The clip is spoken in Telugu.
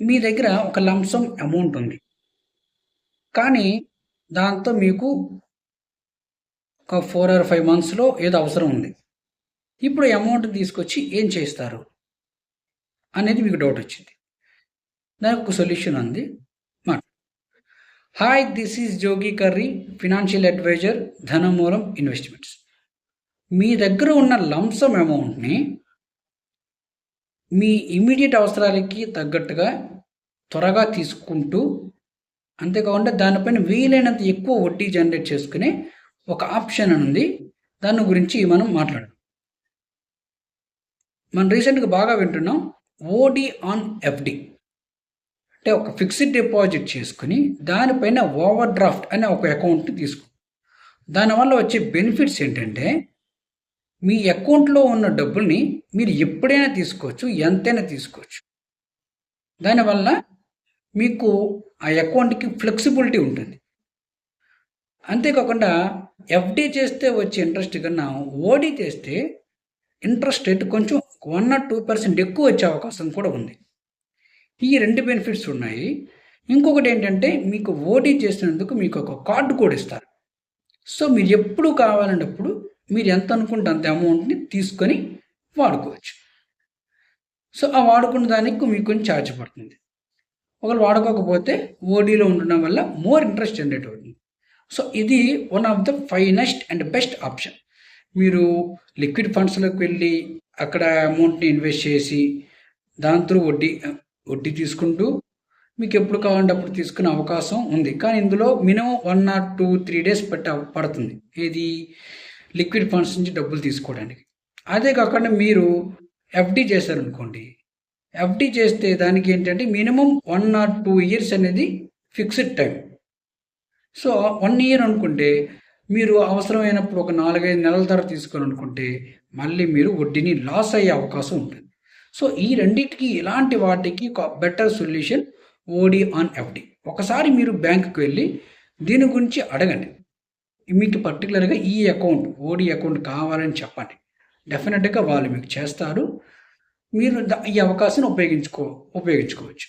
మీ దగ్గర ఒక లంసమ్ అమౌంట్ ఉంది. కానీ దాంతో మీకు ఒక 4 ఆర్ 5 మంత్స్‌లో ఏదో అవసరం ఉంది. ఇప్పుడు అమౌంట్ తీసుకొచ్చి ఏం చేస్తారు? అనేది మీకు డౌట్ వచ్చింది. దానికి ఒక సొల్యూషన్ ఉంది. మా hi, this is Jogi Kurri, financial advisor, Dhanamoolam investments. మీ దగ్గర ఉన్న లంసమ్ అమౌంట్‌ని మీ ఇమ్మీడియేట్ అవసరాలకి తగ్గట్టుగా త్వరగా తీసుకుంటూ, అంతేకాకుండా దానిపైన వీలైనంత ఎక్కువ వడ్డీ జనరేట్ చేసుకునే ఒక ఆప్షన్ ఉంది. దాని గురించి మనం మాట్లాడదాం. మనం రీసెంట్గా బాగా వింటున్నాం ఓడి ఆన్ ఎఫ్డి. అంటే ఒక ఫిక్స్డ్ డిపాజిట్ చేసుకుని దానిపైన ఓవర్ డ్రాఫ్ట్ అనే ఒక అకౌంట్ని తీసుకో. దానివల్ల వచ్చే బెనిఫిట్స్ ఏంటంటే, మీ అకౌంట్లో ఉన్న డబ్బుల్ని మీరు ఎప్పుడైనా తీసుకోవచ్చు, ఎంతైనా తీసుకోవచ్చు. దానివల్ల మీకు ఆ అకౌంట్కి ఫ్లెక్సిబిలిటీ ఉంటుంది. అంతేకాకుండా ఎఫ్డి చేస్తే వచ్చే ఇంట్రెస్ట్ కన్నా ఓడి చేస్తే ఇంట్రెస్ట్ రేట్ కొంచెం 1 or 2% ఎక్కువ వచ్చే అవకాశం కూడా ఉంది. ఈ 2 బెనిఫిట్స్ ఉన్నాయి. ఇంకొకటి ఏంటంటే, మీకు ఓడి చేసినందుకు మీకు ఒక కార్డు కూడా ఇస్తారు. సో మీరు ఎప్పుడు కావాలన్నప్పుడు మీరు ఎంత అనుకుంటే అంత అమౌంట్ని తీసుకొని వాడుకోవచ్చు. సో ఆ వాడుకున్న దానికి మీకు కొంచెం ఛార్జ్ పడుతుంది. ఒకవేళ వాడుకోకపోతే ఓడీలో ఉండడం వల్ల మోర్ ఇంట్రెస్ట్ జనరేట్ అవుతుంది. సో ఇది one of the finest and best option. మీరు లిక్విడ్ ఫండ్స్లోకి వెళ్ళి అక్కడ అమౌంట్ని ఇన్వెస్ట్ చేసి దాని త్రూ వడ్డీ తీసుకుంటూ మీకు ఎప్పుడు కావాలంటే అప్పుడు తీసుకునే అవకాశం ఉంది. కానీ ఇందులో మినిమం 1 or 2-3 days పడుతుంది. ఏది లిక్విడ్ ఫండ్స్ నుంచి డబ్బులు తీసుకోవడానికి. అదే కాకుండా మీరు ఎఫ్డి చేశారనుకోండి, ఎఫ్డి చేస్తే దానికి ఏంటంటే మినిమం 1 or 2 years అనేది ఫిక్స్డ్ టైం. సో 1 year అనుకుంటే మీరు అవసరమైనప్పుడు ఒక 4-5 నెలల తర్వాత తీసుకోవాలనుకుంటే మళ్ళీ మీరు వడ్డీని లాస్ అయ్యే అవకాశం ఉంటుంది. సో ఈ రెండింటికి ఇలాంటి వాటికి ఒక better solution OD on FD. ఒకసారి మీరు బ్యాంకుకి వెళ్ళి దీని గురించి అడగండి. మీకు పర్టికులర్గా ఈ అకౌంట్ ఓడి అకౌంట్ కావాలని చెప్పండి. డెఫినెట్గా వాళ్ళు మీకు చేస్తారు. మీరు ఈ అవకాశాన్ని ఉపయోగించుకోవచ్చు.